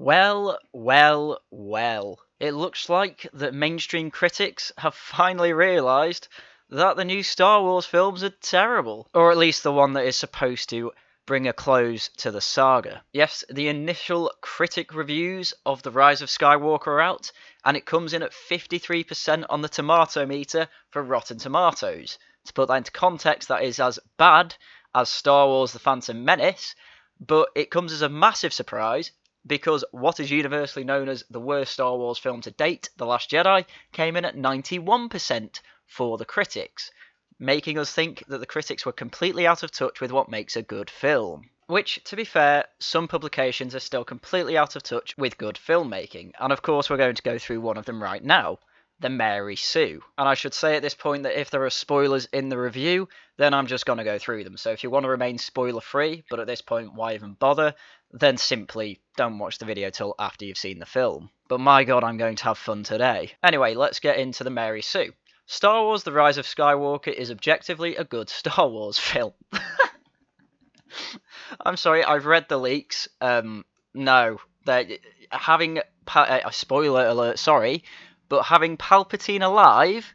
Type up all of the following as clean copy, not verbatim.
Well, well, well. It looks like that mainstream critics have finally realised that the new Star Wars films are terrible. Or at least the one that is supposed to bring a close to the saga. Yes, the initial critic reviews of The Rise of Skywalker are out, and it comes in at 53% on the tomato meter for Rotten Tomatoes. To put that into context, that is as bad as Star Wars The Phantom Menace, but it comes as a massive surprise because what is universally known as the worst Star Wars film to date, The Last Jedi, came in at 91% for the critics, making us think that the critics were completely out of touch with what makes a good film. Which, to be fair, some publications are still completely out of touch with good filmmaking, and of course we're going to go through one of them right now, the Mary Sue. And I should say at this point that if there are spoilers in the review, then I'm just going to go through them. So if you want to remain spoiler free, but at this point why even bother, then simply don't watch the video till after you've seen the film. But my god, I'm going to have fun today. Anyway, let's get into the Mary Sue. Star Wars The Rise of Skywalker is objectively a good Star Wars film. I'm sorry, I've read the leaks. No, they're having spoiler alert, sorry, but having Palpatine alive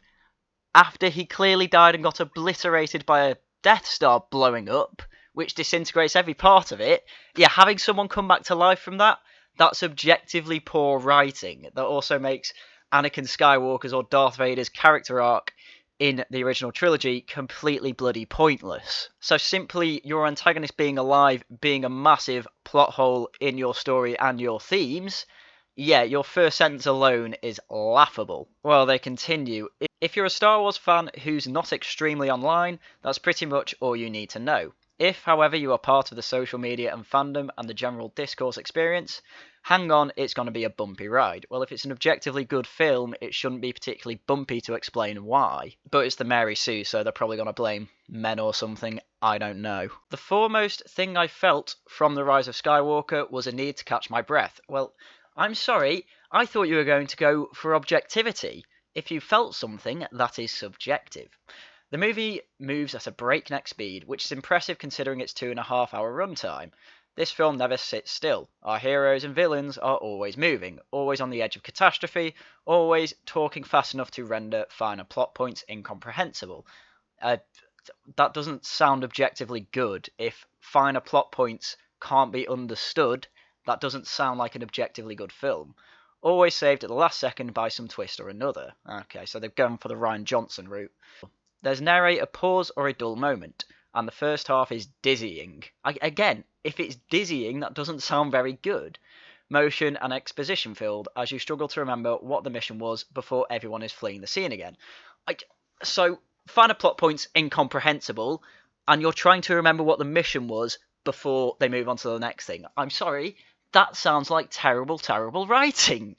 after he clearly died and got obliterated by a Death Star blowing up, which disintegrates every part of it, yeah, having someone come back to life from that, that's objectively poor writing. That also makes Anakin Skywalker's or Darth Vader's character arc in the original trilogy completely bloody pointless. So simply your antagonist being alive being a massive plot hole in your story and your themes, yeah, your first sentence alone is laughable. Well, they continue. If you're a Star Wars fan who's not extremely online, that's pretty much all you need to know. If, however, you are part of the social media and fandom and the general discourse experience, hang on, it's going to be a bumpy ride. Well, if it's an objectively good film, it shouldn't be particularly bumpy to explain why. But it's the Mary Sue, so they're probably going to blame men or something, I don't know. The foremost thing I felt from The Rise of Skywalker was a need to catch my breath. Well, I'm sorry, I thought you were going to go for objectivity. If you felt something, that is subjective. The movie moves at a breakneck speed, which is impressive considering its 2.5-hour runtime. This film never sits still. Our heroes and villains are always moving, always on the edge of catastrophe, always talking fast enough to render finer plot points incomprehensible. That doesn't sound objectively good. If finer plot points can't be understood, that doesn't sound like an objectively good film. Always saved at the last second by some twist or another. Okay, so they've gone for the Rian Johnson route. There's nary a pause or a dull moment, and the first half is dizzying. Again, if it's dizzying, that doesn't sound very good. Motion and exposition filled, as you struggle to remember what the mission was before everyone is fleeing the scene again. So, finer plot points incomprehensible, and you're trying to remember what the mission was before they move on to the next thing. I'm sorry, that sounds like terrible, terrible writing.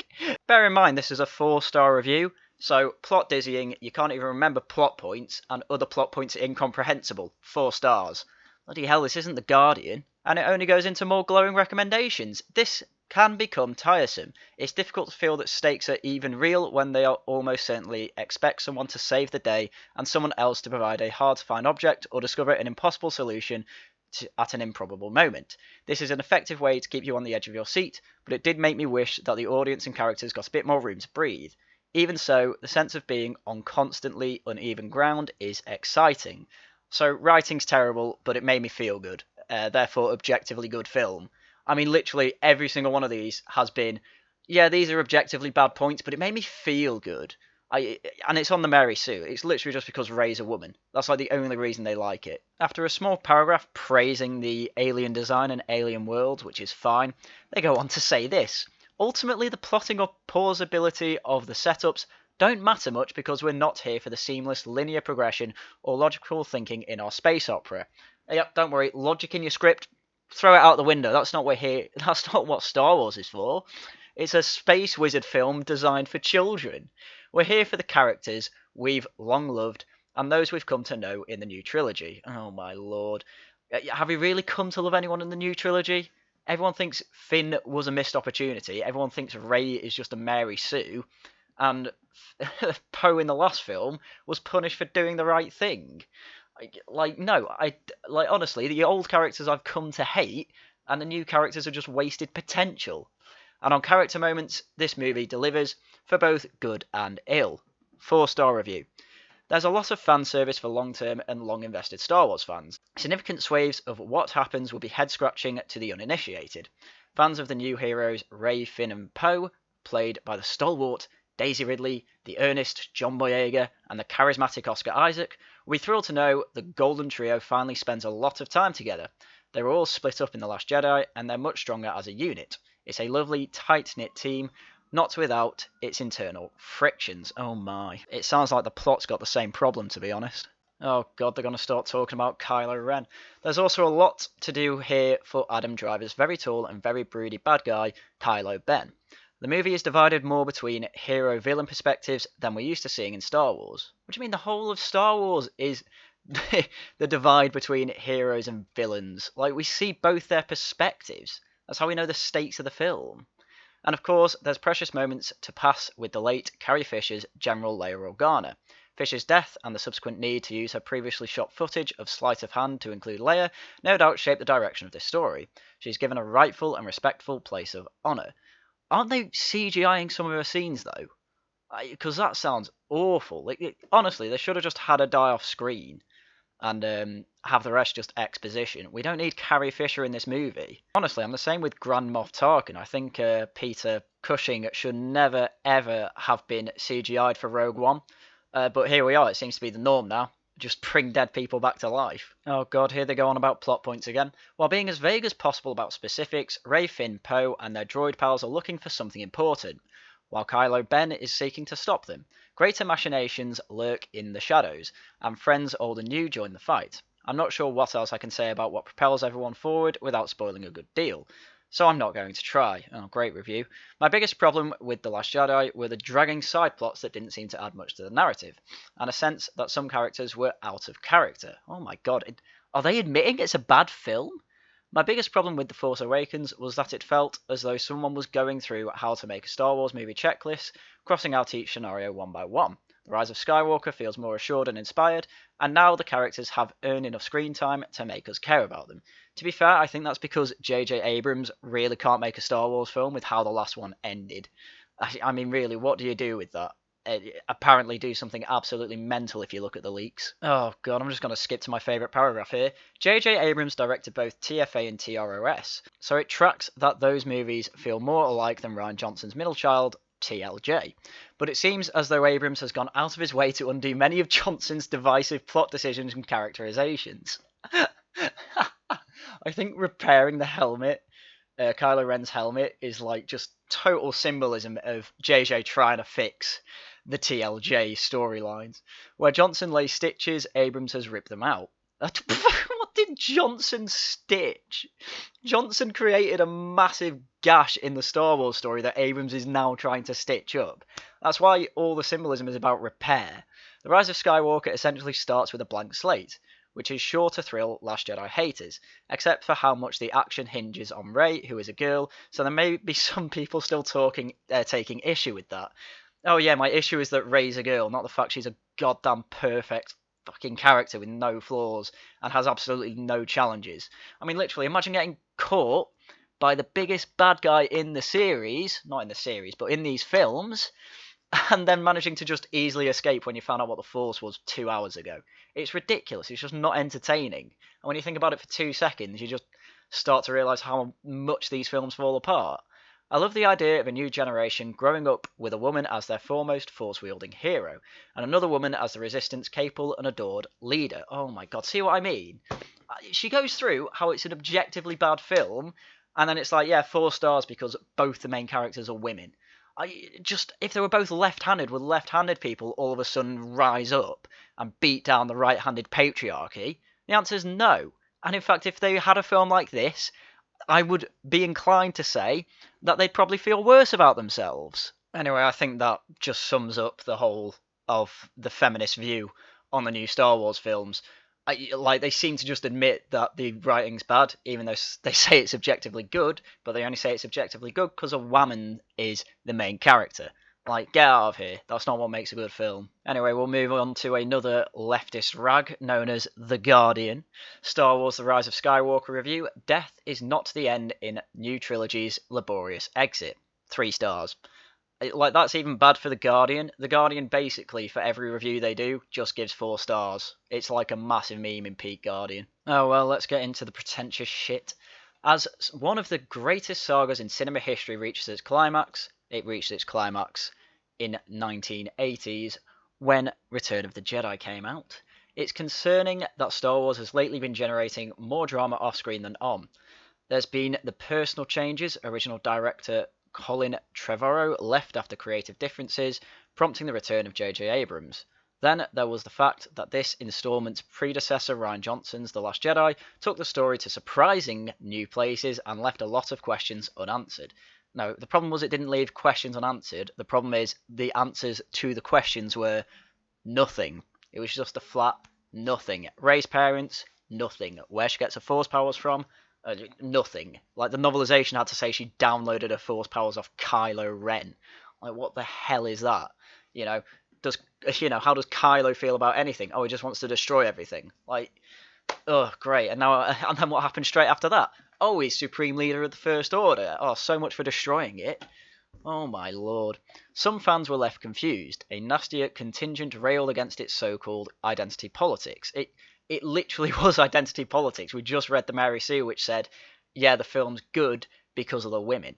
Bear in mind, this is a 4-star review. So, plot dizzying, you can't even remember plot points, and other plot points are incomprehensible. 4 stars. Bloody hell, this isn't The Guardian. And it only goes into more glowing recommendations. This can become tiresome. It's difficult to feel that stakes are even real when they are almost certainly expect someone to save the day and someone else to provide a hard-to-find object or discover an impossible solution at an improbable moment. This is an effective way to keep you on the edge of your seat, but it did make me wish that the audience and characters got a bit more room to breathe. Even so, the sense of being on constantly uneven ground is exciting. So, writing's terrible, but it made me feel good. Therefore, objectively good film. I mean, literally every single one of these has been, yeah, these are objectively bad points, but it made me feel good. And it's on the Mary Sue. It's literally just because Rey's a woman. That's like the only reason they like it. After a small paragraph praising the alien design and alien world, which is fine, they go on to say this. Ultimately, the plotting or plausibility of the setups don't matter much because we're not here for the seamless linear progression or logical thinking in our space opera. Yep, don't worry, logic in your script, throw it out the window. That's not what Star Wars is for. It's a space wizard film designed for children. We're here for the characters we've long loved and those we've come to know in the new trilogy. Oh my lord. Have we really come to love anyone in the new trilogy? Everyone thinks Finn was a missed opportunity. Everyone thinks Rey is just a Mary Sue. And Poe in the last film was punished for doing the right thing. Honestly, the old characters I've come to hate, and the new characters are just wasted potential. And on character moments, this movie delivers for both good and ill. 4-star review. There's a lot of fan service for long-term and long-invested Star Wars fans. Significant swathes of what happens will be head-scratching to the uninitiated. Fans of the new heroes Rey, Finn and Poe, played by the stalwart Daisy Ridley, the earnest John Boyega, and the charismatic Oscar Isaac, will be thrilled to know the Golden Trio finally spends a lot of time together. They were all split up in The Last Jedi, and they're much stronger as a unit. It's a lovely, tight-knit team, not without its internal frictions. Oh my. It sounds like the plot's got the same problem, to be honest. Oh god, they're going to start talking about Kylo Ren. There's also a lot to do here for Adam Driver's very tall and very broody bad guy, Kylo Ben. The movie is divided more between hero-villain perspectives than we're used to seeing in Star Wars. What do you mean the whole of Star Wars is the divide between heroes and villains? Like, we see both their perspectives. That's how we know the stakes of the film. And of course, there's precious moments to pass with the late Carrie Fisher's General Leia Organa. Fisher's death and the subsequent need to use her previously shot footage of sleight of hand to include Leia no doubt shaped the direction of this story. She's given a rightful and respectful place of honour. Aren't they CGIing some of her scenes though? Because that sounds awful. Honestly, they should have just had her die off screen and have the rest just exposition. We don't need Carrie Fisher in this movie. Honestly, I'm the same with Grand Moff Tarkin. I think Peter Cushing should never, ever have been CGI'd for Rogue One. But here we are. It seems to be the norm now. Just bring dead people back to life. Oh god, here they go on about plot points again. While being as vague as possible about specifics, Rey, Finn, Poe and their droid pals are looking for something important, while Kylo Ben is seeking to stop them. Greater machinations lurk in the shadows, and friends old and new join the fight. I'm not sure what else I can say about what propels everyone forward without spoiling a good deal, so I'm not going to try. Oh, great review. My biggest problem with The Last Jedi were the dragging side plots that didn't seem to add much to the narrative, and a sense that some characters were out of character. Oh my god, are they admitting it's a bad film? My biggest problem with The Force Awakens was that it felt as though someone was going through how to make a Star Wars movie checklist, crossing out each scenario one by one. The Rise of Skywalker feels more assured and inspired, and now the characters have earned enough screen time to make us care about them. To be fair, I think that's because J.J. Abrams really can't make a Star Wars film with how the last one ended. I mean, really, what do you do with that? Apparently do something absolutely mental if you look at the leaks. Oh god, I'm just going to skip to my favourite paragraph here. J.J. Abrams directed both TFA and TROS, so it tracks that those movies feel more alike than Rian Johnson's middle child, TLJ. But it seems as though Abrams has gone out of his way to undo many of Johnson's divisive plot decisions and characterizations. I think repairing the helmet, Kylo Ren's helmet, is like just total symbolism of JJ trying to fix the TLJ storylines. Where Johnson lays stitches, Abrams has ripped them out. What did Johnson stitch? Johnson created a massive gash in the Star Wars story that Abrams is now trying to stitch up. That's why all the symbolism is about repair. The Rise of Skywalker essentially starts with a blank slate, which is sure to thrill Last Jedi haters, except for how much the action hinges on Rey, who is a girl, so there may be some people still taking issue with that. Oh yeah, my issue is that Rey's a girl, not the fact she's a goddamn perfect fucking character with no flaws and has absolutely no challenges. I mean, literally, imagine getting caught by the biggest bad guy in the series, not in the series, but in these films, and then managing to just easily escape when you found out what the Force was 2 hours ago. It's ridiculous. It's just not entertaining. And when you think about it for 2 seconds, you just start to realise how much these films fall apart. I love the idea of a new generation growing up with a woman as their foremost force-wielding hero, and another woman as the Resistance capable and adored leader. Oh my god, see what I mean? She goes through how it's an objectively bad film, and then it's like, yeah, 4 stars because both the main characters are women. If they were both left-handed, would left-handed people all of a sudden rise up and beat down the right-handed patriarchy? The answer is no. And in fact, if they had a film like this, I would be inclined to say that they'd probably feel worse about themselves. Anyway, I think that just sums up the whole of the feminist view on the new Star Wars films. They seem to just admit that the writing's bad, even though they say it's objectively good, but they only say it's objectively good because a woman is the main character. Like, get out of here. That's not what makes a good film. Anyway, we'll move on to another leftist rag known as The Guardian. Star Wars The Rise of Skywalker review. Death is not the end in new trilogy's laborious exit. 3 stars. Like, that's even bad for The Guardian. The Guardian, basically, for every review they do, just gives 4 stars. It's like a massive meme in peak Guardian. Oh, well, let's get into the pretentious shit. As one of the greatest sagas in cinema history reaches its climax, it reached its climax in 1980s when Return of the Jedi came out. It's concerning that Star Wars has lately been generating more drama off-screen than on. There's been the personal changes. Original director Colin Trevorrow left after creative differences, prompting the return of J.J. Abrams. Then there was the fact that this installment's predecessor, Rian Johnson's The Last Jedi, took the story to surprising new places and left a lot of questions unanswered. No, the problem was it didn't leave questions unanswered. The problem is the answers to the questions were nothing. It was just a flat nothing. Rey's parents, nothing. Where she gets her force powers from, nothing. Like, the novelization had to say she downloaded her force powers off Kylo Ren. Like, what the hell is that? How does Kylo feel about anything? Oh, he just wants to destroy everything. Like, oh, great. And then what happened straight after that? Oh, he's Supreme Leader of the First Order. Oh, so much for destroying it. Oh my lord. Some fans were left confused. A nastier contingent railed against its so-called identity politics. It literally was identity politics. We just read the Mary Sue, which said, yeah, the film's good because of the women.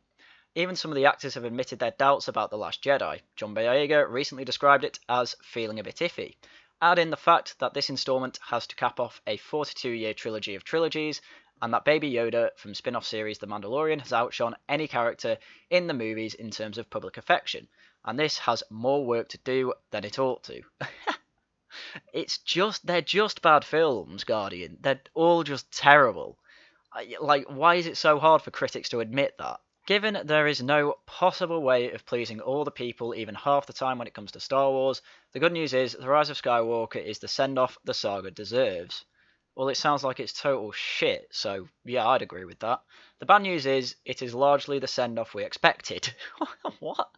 Even some of the actors have admitted their doubts about The Last Jedi. John Boyega recently described it as feeling a bit iffy. Add in the fact that this installment has to cap off a 42-year trilogy of trilogies, and that Baby Yoda from spin-off series The Mandalorian has outshone any character in the movies in terms of public affection, and this has more work to do than it ought to. They're just bad films, Guardian. They're all just terrible. Like, why is it so hard for critics to admit that? Given there is no possible way of pleasing all the people even half the time when it comes to Star Wars, the good news is The Rise of Skywalker is the send-off the saga deserves. Well, it sounds like it's total shit, so yeah, I'd agree with that. The bad news is, it is largely the send-off we expected. What?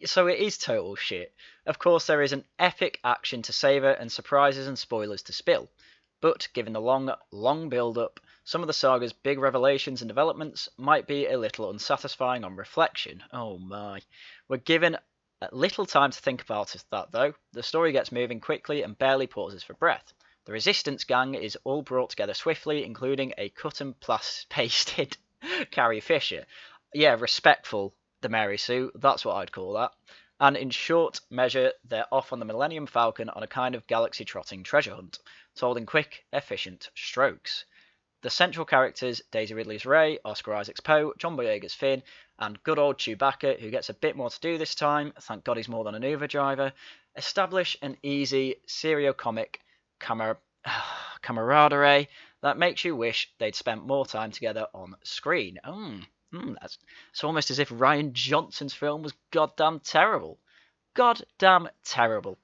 So it is total shit. Of course, there is an epic action to savour and surprises and spoilers to spill. But given the long build-up, some of the saga's big revelations and developments might be a little unsatisfying on reflection. Oh my. We're given little time to think about that though. The story gets moving quickly and barely pauses for breath. The Resistance gang is all brought together swiftly, including a cut and pasted Carrie Fisher. Yeah, respectful, the Mary Sue, that's what I'd call that. And in short measure, they're off on the Millennium Falcon on a kind of galaxy-trotting treasure hunt, told in quick, efficient strokes. The central characters, Daisy Ridley's Rey, Oscar Isaac's Poe, John Boyega's Finn, and good old Chewbacca, who gets a bit more to do this time, thank God he's more than an Uber driver, establish an easy, serio-comic camaraderie that makes you wish they'd spent more time together on screen. It's almost as if Rian Johnson's film was goddamn terrible. Goddamn terrible.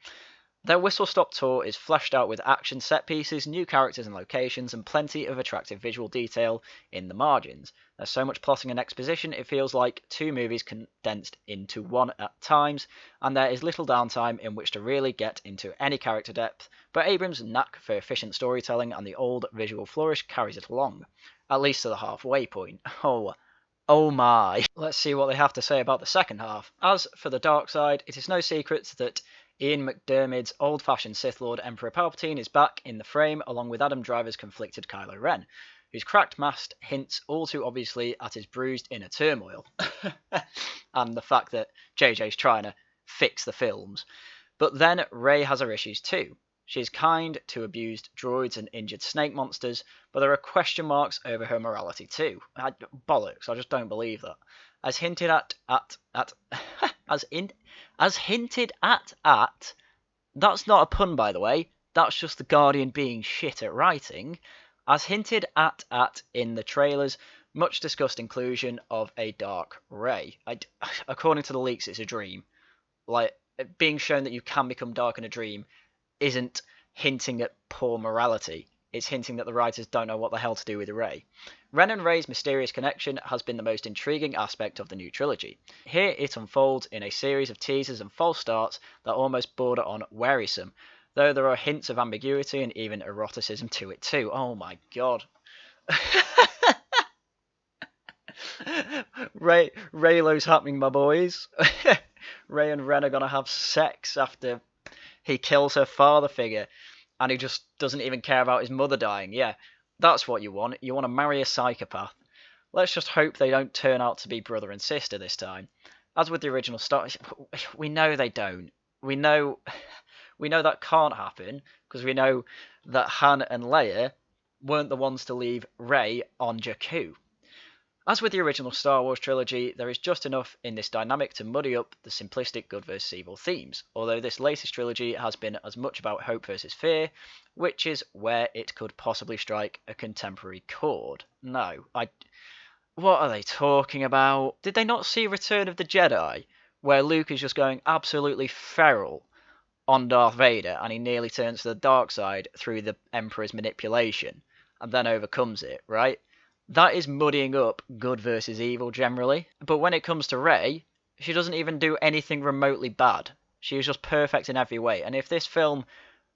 Their whistle-stop tour is fleshed out with action set pieces, new characters and locations, and plenty of attractive visual detail in the margins. There's so much plotting and exposition, it feels like 2 movies condensed into one at times, and there is little downtime in which to really get into any character depth, but Abrams' knack for efficient storytelling and the old visual flourish carries it along, at least to the halfway point. Oh my. Let's see what they have to say about the second half. As for the dark side, it is no secret that Ian McDiarmid's old-fashioned Sith Lord Emperor Palpatine is back in the frame, along with Adam Driver's conflicted Kylo Ren, whose cracked mask hints all too obviously at his bruised inner turmoil, and the fact that JJ's trying to fix the films. But then Rey has her issues too. She is kind to abused droids and injured snake monsters, but there are question marks over her morality too. Bollocks, I just don't believe that. As hinted at, that's not a pun, by the way, that's just the Guardian being shit at writing. As hinted at in the trailers, much discussed inclusion of a dark Rey. According to the leaks, it's a dream. Like, being shown that you can become dark in a dream isn't hinting at poor morality. It's hinting that the writers don't know what the hell to do with Rey. Ren and Rey's mysterious connection has been the most intriguing aspect of the new trilogy. Here it unfolds in a series of teasers and false starts that almost border on wearisome, though there are hints of ambiguity and even eroticism to it too. Oh my god. Raylo's happening, my boys. Ray and Ren are gonna have sex after he kills her father figure, and he just doesn't even care about his mother dying. Yeah, that's what you want. You want to marry a psychopath. Let's just hope they don't turn out to be brother and sister this time. As with the original Star, we know they don't. We know that can't happen because we know that Han and Leia weren't the ones to leave Rey on Jakku. As with the original Star Wars trilogy, there is just enough in this dynamic to muddy up the simplistic good versus evil themes, although this latest trilogy has been as much about hope versus fear, which is where it could possibly strike a contemporary chord. No, what are they talking about? Did they not see Return of the Jedi, where Luke is just going absolutely feral on Darth Vader and he nearly turns to the dark side through the Emperor's manipulation and then overcomes it, right? That is muddying up good versus evil generally. But when it comes to Rey, she doesn't even do anything remotely bad. She is just perfect in every way. And if this film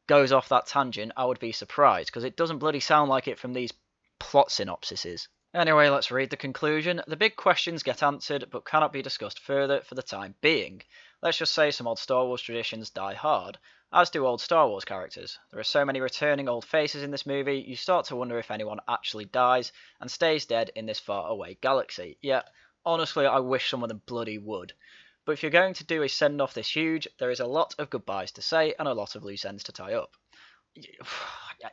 goes off that tangent, I would be surprised, because it doesn't bloody sound like it from these plot synopsises. Anyway, let's read the conclusion. The big questions get answered, but cannot be discussed further for the time being. Let's just say some old Star Wars traditions die hard, as do old Star Wars characters. There are so many returning old faces in this movie, you start to wonder if anyone actually dies and stays dead in this far away galaxy. Yeah, honestly, I wish some of them bloody would. But if you're going to do a send-off this huge, there is a lot of goodbyes to say and a lot of loose ends to tie up.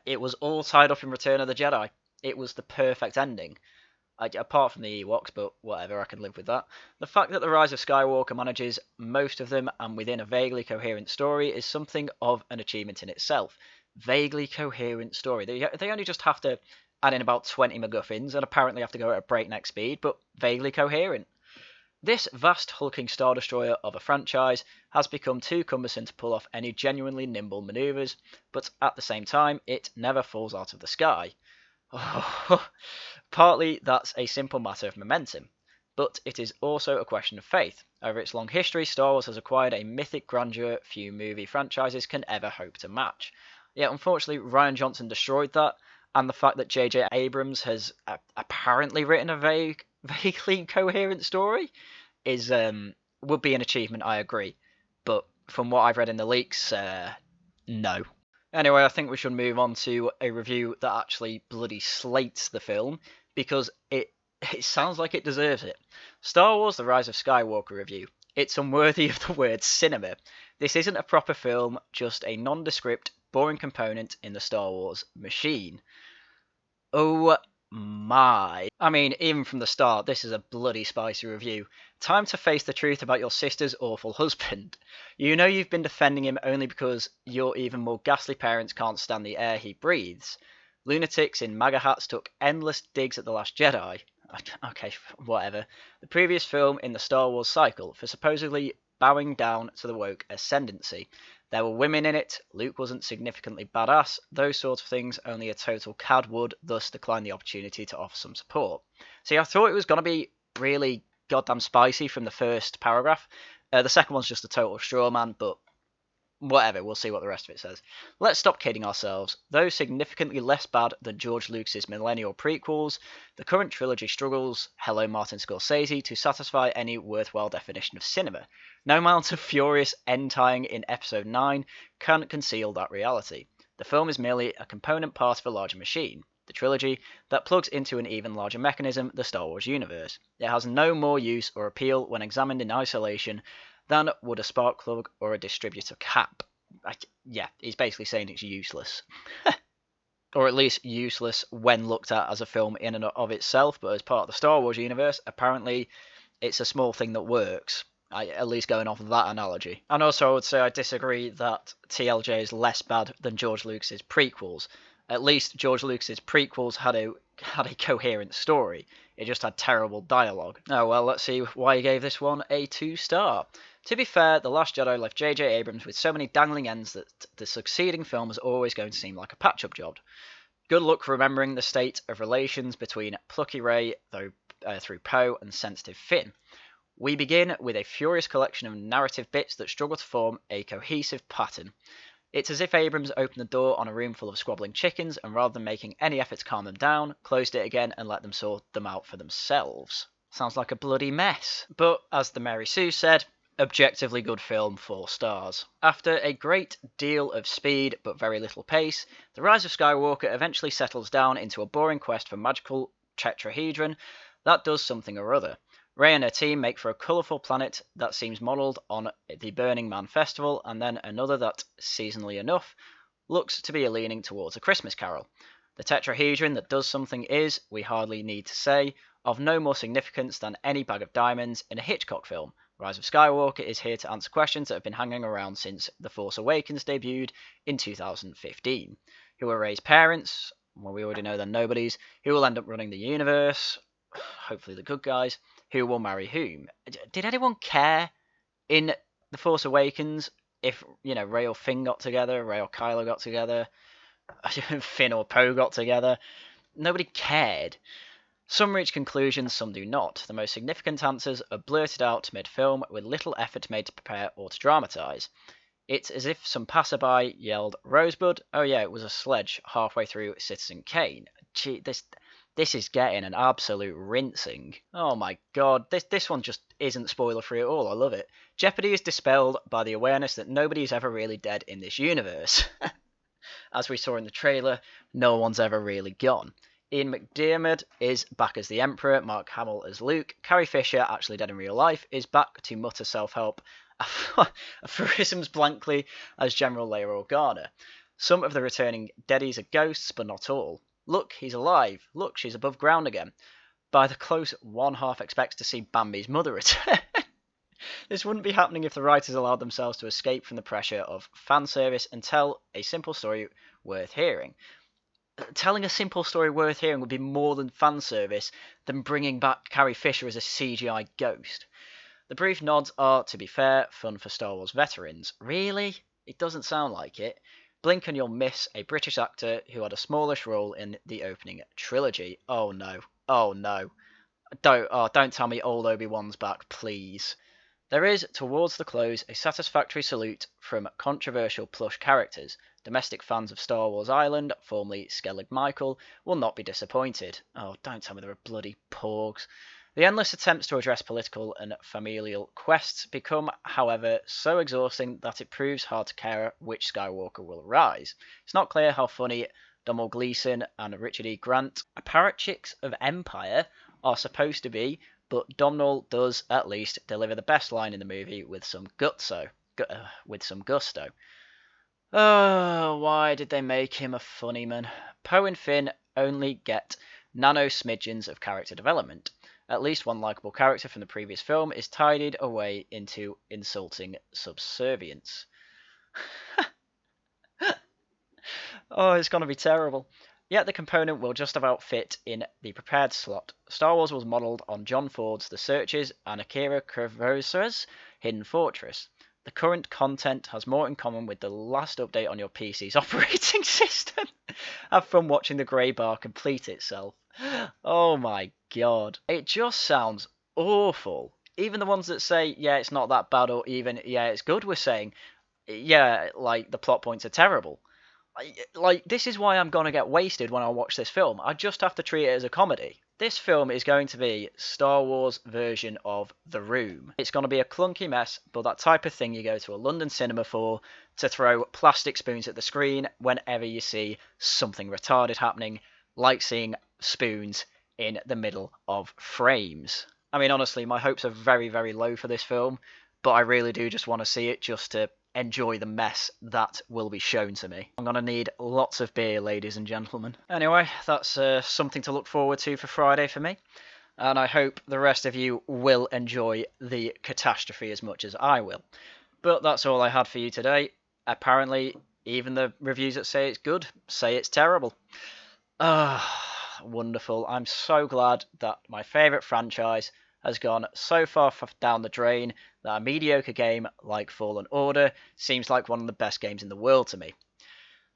It was all tied up in Return of the Jedi. It was the perfect ending. Apart from the Ewoks, but whatever, I can live with that. The fact that The Rise of Skywalker manages most of them and within a vaguely coherent story is something of an achievement in itself. Vaguely coherent story. They only just have to add in about 20 MacGuffins and apparently have to go at a breakneck speed, but vaguely coherent. This vast hulking Star Destroyer of a franchise has become too cumbersome to pull off any genuinely nimble manoeuvres, but at the same time, it never falls out of the sky. Partly that's a simple matter of momentum, but it is also a question of faith. Over its long history, Star Wars has acquired a mythic grandeur few movie franchises can ever hope to match. Yet unfortunately, Rian Johnson destroyed that, and the fact that J.J. Abrams has apparently written a vaguely coherent story is would be an achievement, I agree. But from what I've read in the leaks, no. Anyway, I think we should move on to a review that actually bloody slates the film, because it sounds like it deserves it. Star Wars The Rise of Skywalker review. It's unworthy of the word cinema. This isn't a proper film, just a nondescript, boring component in the Star Wars machine. Oh my. I mean, even from the start, this is a bloody spicy review. Time to face the truth about your sister's awful husband. You know you've been defending him only because your even more ghastly parents can't stand the air he breathes. Lunatics in MAGA hats took endless digs at The Last Jedi. Okay, whatever. The previous film in the Star Wars cycle for supposedly bowing down to the woke ascendancy. There were women in it, Luke wasn't significantly badass, those sorts of things only a total cad would, thus decline the opportunity to offer some support. See, I thought it was going to be really goddamn spicy from the first paragraph. The second one's just a total straw man, but whatever, we'll see what the rest of it says. Let's stop kidding ourselves. Though significantly less bad than George Lucas's millennial prequels, the current trilogy struggles, hello Martin Scorsese, to satisfy any worthwhile definition of cinema. No amount of furious end-tying in Episode 9 can conceal that reality. The film is merely a component part of a larger machine, the trilogy, that plugs into an even larger mechanism, the Star Wars universe. It has no more use or appeal when examined in isolation than would a spark plug or a distributor cap. Yeah, he's basically saying it's useless. Or at least useless when looked at as a film in and of itself, but as part of the Star Wars universe, apparently it's a small thing that works. At least going off of that analogy. And also I would say I disagree that TLJ is less bad than George Lucas's prequels. At least George Lucas's prequels had a coherent story. It just had terrible dialogue. Oh well, let's see why he gave this one a 2-star. To be fair, The Last Jedi left J.J. Abrams with so many dangling ends that the succeeding film is always going to seem like a patch-up job. Good luck remembering the state of relations between plucky Rey through Poe and sensitive Finn. We begin with a furious collection of narrative bits that struggle to form a cohesive pattern. It's as if Abrams opened the door on a room full of squabbling chickens and rather than making any effort to calm them down, closed it again and let them sort them out for themselves. Sounds like a bloody mess. But as the Mary Sue said, objectively good film, 4 stars. After a great deal of speed but very little pace, The Rise of Skywalker eventually settles down into a boring quest for magical tetrahedron that does something or other. Rey and her team make for a colourful planet that seems modelled on the Burning Man festival, and then another that, seasonally enough, looks to be a leaning towards A Christmas Carol. The tetrahedron that does something is, we hardly need to say, of no more significance than any bag of diamonds in a Hitchcock film. Rise of Skywalker is here to answer questions that have been hanging around since The Force Awakens debuted in 2015. Who are Rey's parents? Well, we already know they're nobodies. Who will end up running the universe? Hopefully the good guys. Who will marry whom? Did anyone care in The Force Awakens if, Rey or Finn got together, Rey or Kylo got together, Finn or Poe got together? Nobody cared. Some reach conclusions, some do not. The most significant answers are blurted out mid-film with little effort made to prepare or to dramatise. It's as if some passerby yelled, "Rosebud? Oh yeah, it was a sledge," halfway through Citizen Kane. Gee, this is getting an absolute rinsing. Oh my god, this one just isn't spoiler-free at all. I love it. Jeopardy is dispelled by the awareness that nobody is ever really dead in this universe. As we saw in the trailer, no one's ever really gone. Ian McDiarmid is back as the Emperor, Mark Hamill as Luke, Carrie Fisher, actually dead in real life, is back to mutter self-help aphorisms blankly as General Leia Organa. Some of the returning deadies are ghosts, but not all. Look, he's alive. Look, she's above ground again. By the close, one half expects to see Bambi's mother return. This wouldn't be happening if the writers allowed themselves to escape from the pressure of fan service and tell a simple story worth hearing. Telling a simple story worth hearing would be more than fan service than bringing back Carrie Fisher as a CGI ghost. The brief nods are, to be fair, fun for Star Wars veterans. Really? It doesn't sound like it. Blink and you'll miss a British actor who had a smallish role in the opening trilogy. Oh no. Oh no. Don't tell me old Obi-Wan's back, please. There is, towards the close, a satisfactory salute from controversial plush characters. Domestic fans of Star Wars Island, formerly Skellig Michael, will not be disappointed. Oh, don't tell me there are bloody porgs. The endless attempts to address political and familial quests become, however, so exhausting that it proves hard to care which Skywalker will rise. It's not clear how funny Domhnall Gleeson and Richard E. Grant, apparatchiks of Empire, are supposed to be, but Domhnall does, at least, deliver the best line in the movie with some gusto. Oh, why did they make him a funny man? Poe and Finn only get nano smidgens of character development. At least one likeable character from the previous film is tidied away into insulting subservience. Oh, it's going to be terrible. Yet the component will just about fit in the prepared slot. Star Wars was modelled on John Ford's The Searchers and Akira Kurosawa's Hidden Fortress. The current content has more in common with the last update on your PC's operating system. Have fun watching the grey bar complete itself. Oh my god. It just sounds awful. Even the ones that say, yeah, it's not that bad, or even, yeah, it's good, were saying, yeah, like, the plot points are terrible. Like, this is why I'm going to get wasted when I watch this film. I just have to treat it as a comedy. This film is going to be Star Wars version of The Room. It's going to be a clunky mess, but that type of thing you go to a London cinema for, to throw plastic spoons at the screen whenever you see something retarded happening, like seeing spoons in the middle of frames. I mean, honestly, my hopes are very, very low for this film, but I really do just want to see it just to enjoy the mess that will be shown to me. I'm going to need lots of beer, ladies and gentlemen. Anyway, that's something to look forward to for Friday for me. And I hope the rest of you will enjoy the catastrophe as much as I will. But that's all I had for you today. Apparently, even the reviews that say it's good say it's terrible. Wonderful. I'm so glad that my favourite franchise has gone so far down the drain that a mediocre game like Fallen Order seems like one of the best games in the world to me.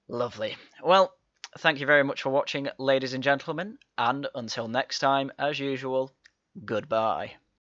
Lovely. Well, thank you very much for watching, ladies and gentlemen, and until next time, as usual, goodbye.